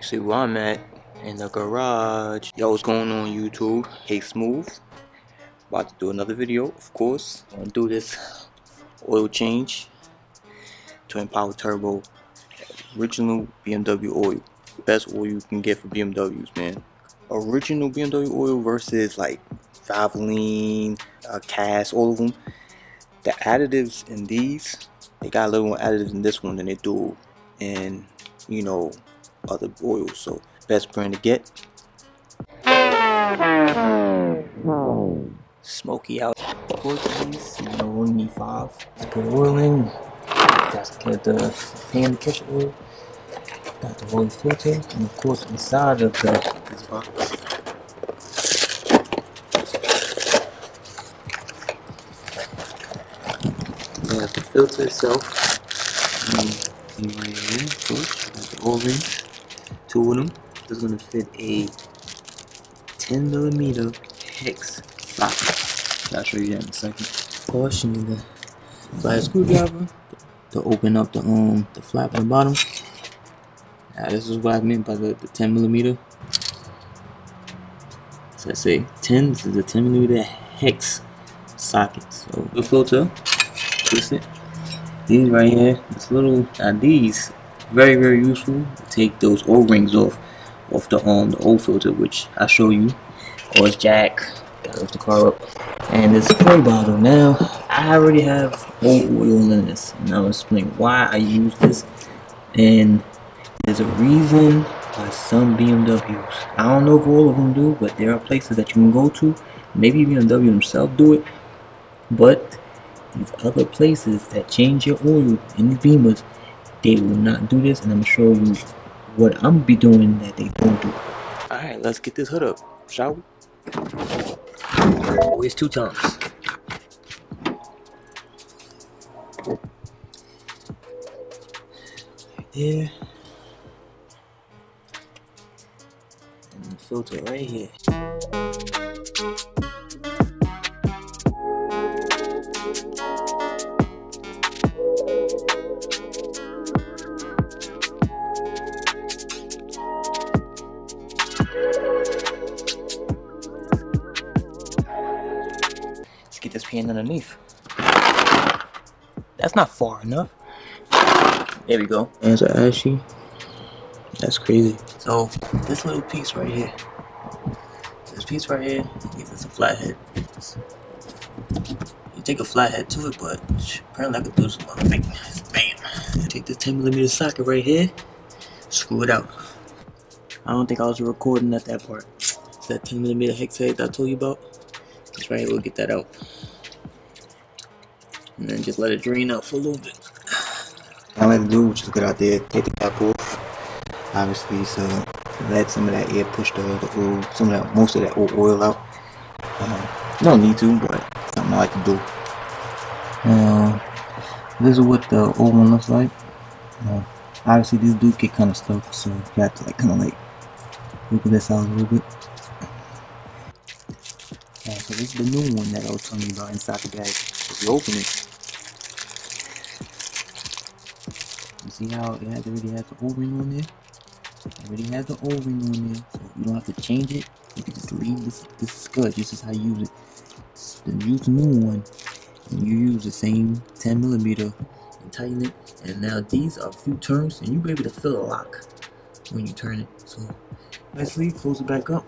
See where I'm at, in the garage. Yo, what's going on YouTube? Hey Smooth. About to do another video, of course. I'm gonna do this oil change. Twin power turbo. Original BMW oil. Best oil you can get for BMWs, man. Original BMW oil versus like Valvoline, Cass, all of them. The additives in these, they got a little more additives in this one than they do in, you know, other oils. So best brand to get. Smoky out. Portuguese, you know, only need 5. Let's put oil in. Just get the pan to catch oil. Got the oil filter, and of course inside of this box. There's the filter itself. And right here, of course, got the O-rings. 2 of them. This is gonna fit a 10mm hex socket. I'll show you that in a second. Of course, you need the flat screwdriver to open up the flap on the bottom. Now, this is what I meant by the 10mm. So I say 10. This is a 10mm hex socket. So the filter, twist it. These right here, this little, these very useful to take those O-rings off the old filter, which I show you. Of course, jack, gotta lift the car up, and this spray bottle. Now I already have old oil in this, and I'll explain why I use this. And there's a reason why some BMWs, I don't know if all of them do, but there are places that you can go to. Maybe BMW themselves do it, but these other places that change your oil in the Beamers, they will not do this, and I'm gonna show you what I'm gonna be doing that they don't do. Alright, let's get this hood up, shall we? Always 2 times. Right there. And the filter right here. Let's get this pan underneath. That's not far enough. There we go. Hands are ashy. That's crazy. So this little piece right here, gives us a flathead. You take a flathead to it, but apparently I could do this with my finger. Bam. Take this 10mm socket right here, screw it out. I don't think I was recording at that part. It's that 10mm hex head that I told you about. Just right here, we'll get that out. And then just let it drain out for a little bit. All I have to do is just get out there, take the cap off. Obviously, so let some of that air push the oil, most of that oil out. You don't need to, but something I like to do. This is what the old one looks like. Obviously, these do get kind of stuck, so you have to kind of wiggle this out a little bit. So this is the new one that I was telling you about inside the bag. If you open it, you see how it already has the O-ring on there? It already has the O-ring on there, so you don't have to change it. You can just leave this. This is good. This is how you use it. Then use the new one, and you use the same 10mm and tighten it. And now these are a few turns, and you'll be able to feel a lock when you turn it. So basically, close it back up.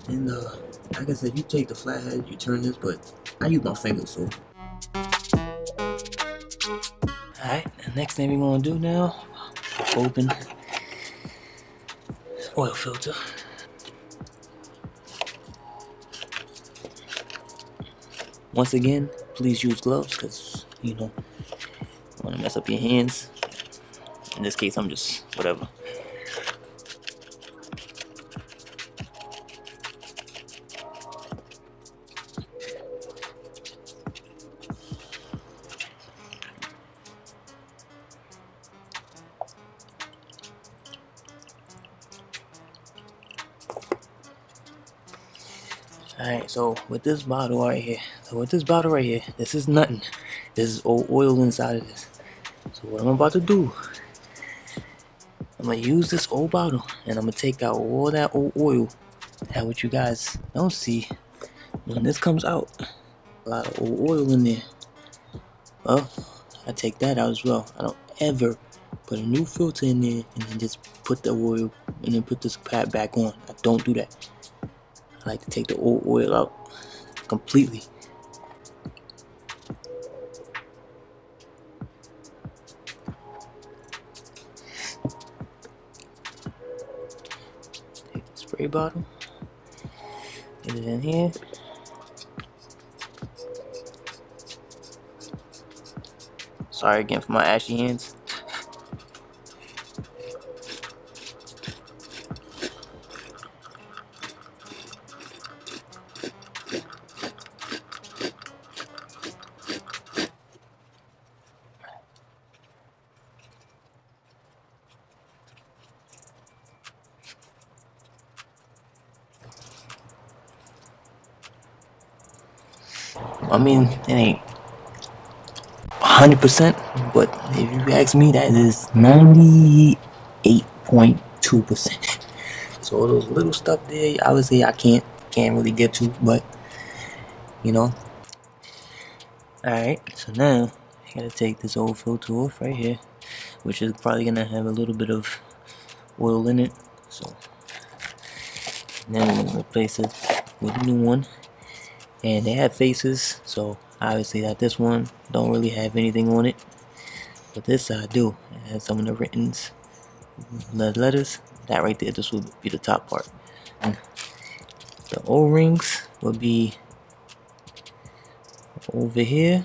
And like I said, you take the flathead, you turn this, but I use my finger, so. Alright, the next thing we're gonna do now, open this oil filter. Once again, please use gloves, because, you know, you want to mess up your hands. In this case, I'm just, whatever. Alright, so with this bottle right here, this is nothing. This is old oil inside of this. So what I'm about to do I'm gonna use this old bottle and I'm gonna take out all that old oil. That what you guys don't see when this comes out. A lot of old oil in there. Well, I take that out as well. I don't ever put a new filter in there and then just put the oil and then put this pad back on. I don't do that. I like to take the old oil out completely. Take the spray bottle, get it in here. Sorry again for my ashy hands. I mean, it ain't 100%, but if you ask me, that is 98.2%. So all those little stuff there, obviously I can't really get to, but you know. Alright, so now I gotta take this old filter off right here, which is probably gonna have a little bit of oil in it. So now we're gonna replace it with a new one. And they have faces, so obviously that this one don't really have anything on it. But this side do. It has some of the written letters. That right there, this will be the top part. And the O-rings will be over here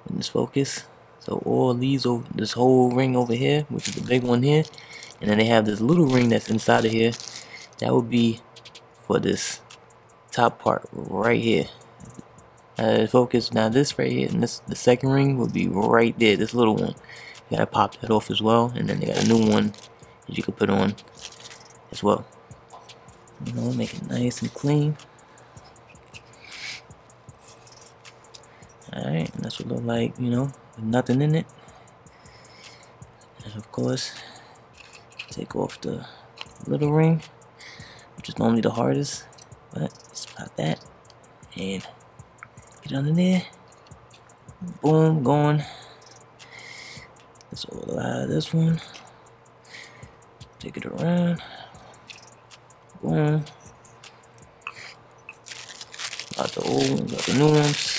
in this focus. So all these over this whole ring over here, which is the big one here, and then they have this little ring that's inside of here. That would be for this top part right here. Focus now. This right here, and this the second ring will be right there. This little one, you gotta pop that off as well, and then they got a new one that you can put on as well. You know, make it nice and clean. Alright, and that's what it look like, you know, with nothing in it. And of course, take off the little ring, which is normally the hardest, but just pop that and get under there. Boom, going. Let's all out of this one. Take it around. Boom. Got the old ones, got the new ones.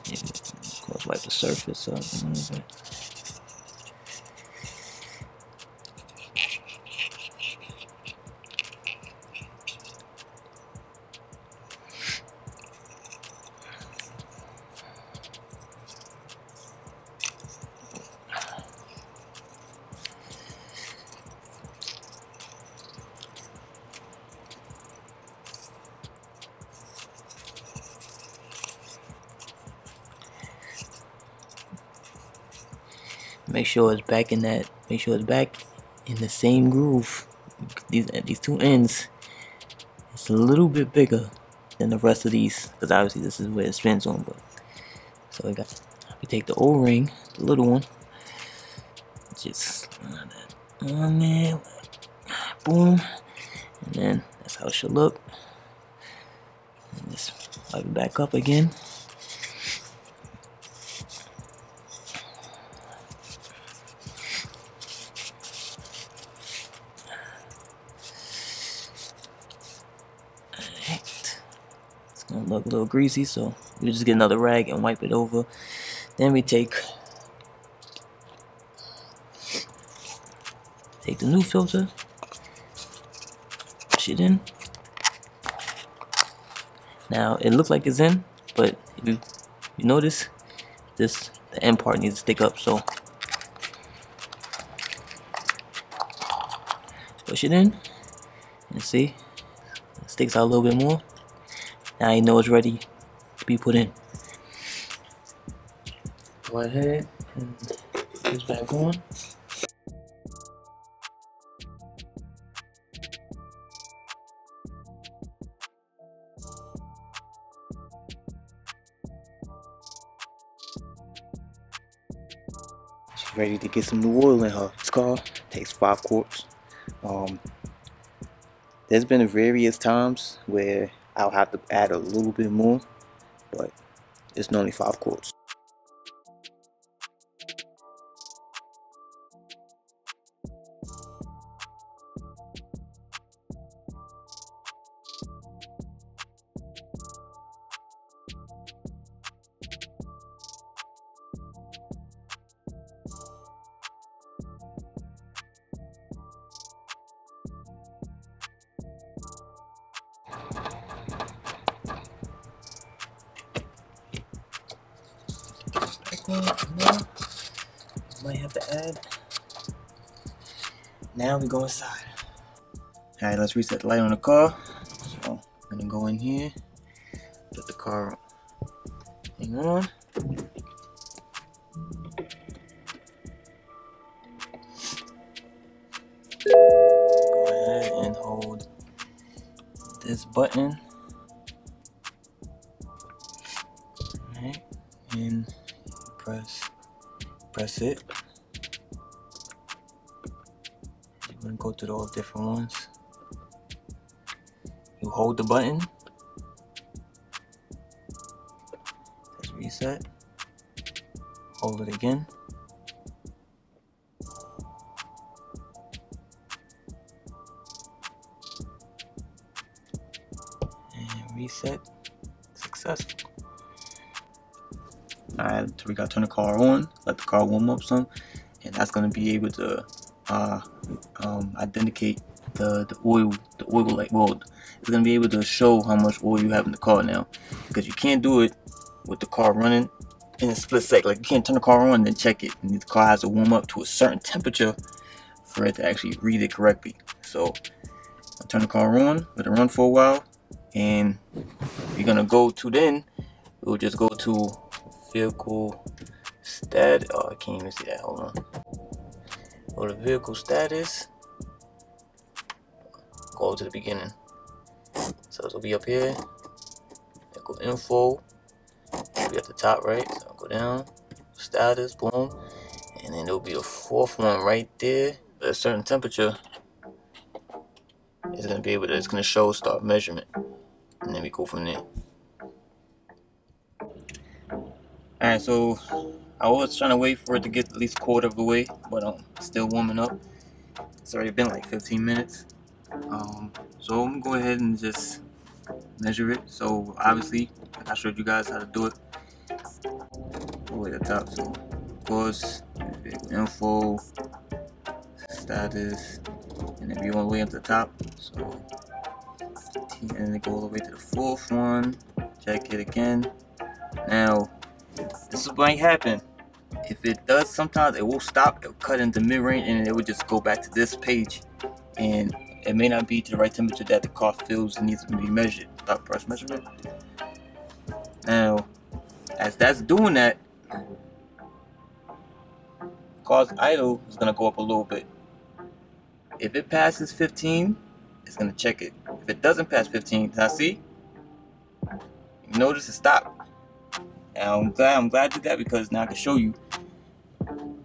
Of course, wipe the surface up a little bit. Make sure it's back in that. Make sure it's back in the same groove. These two ends, it's a little bit bigger than the rest of these, because obviously this is where it spins on. But so we take the O-ring, the little one, just slide that on there, boom, and then that's how it should look. And just wipe it back up again. It's gonna look a little greasy, so we just get another rag and wipe it over. Then we take the new filter, push it in. Now it looks like it's in, but if you notice, the end part needs to stick up, so push it in and see, it sticks out a little bit more. Now you know it's ready to be put in. Go ahead and put this back on. ready to get some new oil in her. This car takes 5 quarts. There's been various times where I'll have to add a little bit more, but it's only 5 quarts. Might have to add. Now we go inside. Alright, let's reset the light on the car. So I'm gonna go in here, get the car hang on. Go ahead and hold this button. Alright, and press it. You're gonna go through all different ones. You hold the button. Let's reset. Hold it again. And reset. Successful. Alright, so we gotta turn the car on, let the car warm up some, and that's gonna be able to identicate the oil like, well, it's gonna be able to show how much oil you have in the car now, because you can't do it with the car running in a split second. Like, you can't turn the car on and then check it, and the car has to warm up to a certain temperature for it to actually read it correctly. So I'll turn the car on, let it run for a while, and you're gonna go to, then we'll just go to vehicle status. Oh, I can't even see that. Hold on. Go to vehicle status. Go to the beginning. So it'll be up here. Vehicle info. It'll be at the top, right? So I'll go down. Status. Boom. And then there'll be a 4th one right there. At a certain temperature, it's gonna be able to. It's gonna show start measurement, and then we go from there. Alright, so I was trying to wait for it to get at least 1/4 of the way, but still warming up. It's already been like 15 minutes. So I'm gonna go ahead and just measure it. So obviously, like I showed you guys how to do it. All the way to the top. So of course, info, status, and then we all the way up to the top. So and then go all the way to the 4th one. Check it again. Now, this is what might happen. If it does, sometimes it will stop, it'll cut into mid-range, and it will just go back to this page, and it may not be to the right temperature that the car feels and needs to be measured. Stop press measurement. Now, as that's doing that, car's idle is gonna go up a little bit. If it passes 15, it's gonna check it. If it doesn't pass 15, now see, you notice it stopped. And I'm glad I did that, because now I can show you.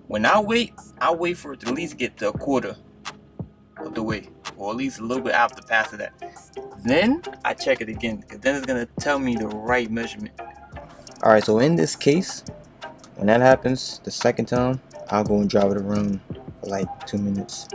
When I wait for it to at least get to 1/4 of the way, or at least a little bit after past that. Then I check it again, because then it's gonna tell me the right measurement. Alright, so in this case, when that happens the second time, I'll go and drive it around for like 2 minutes.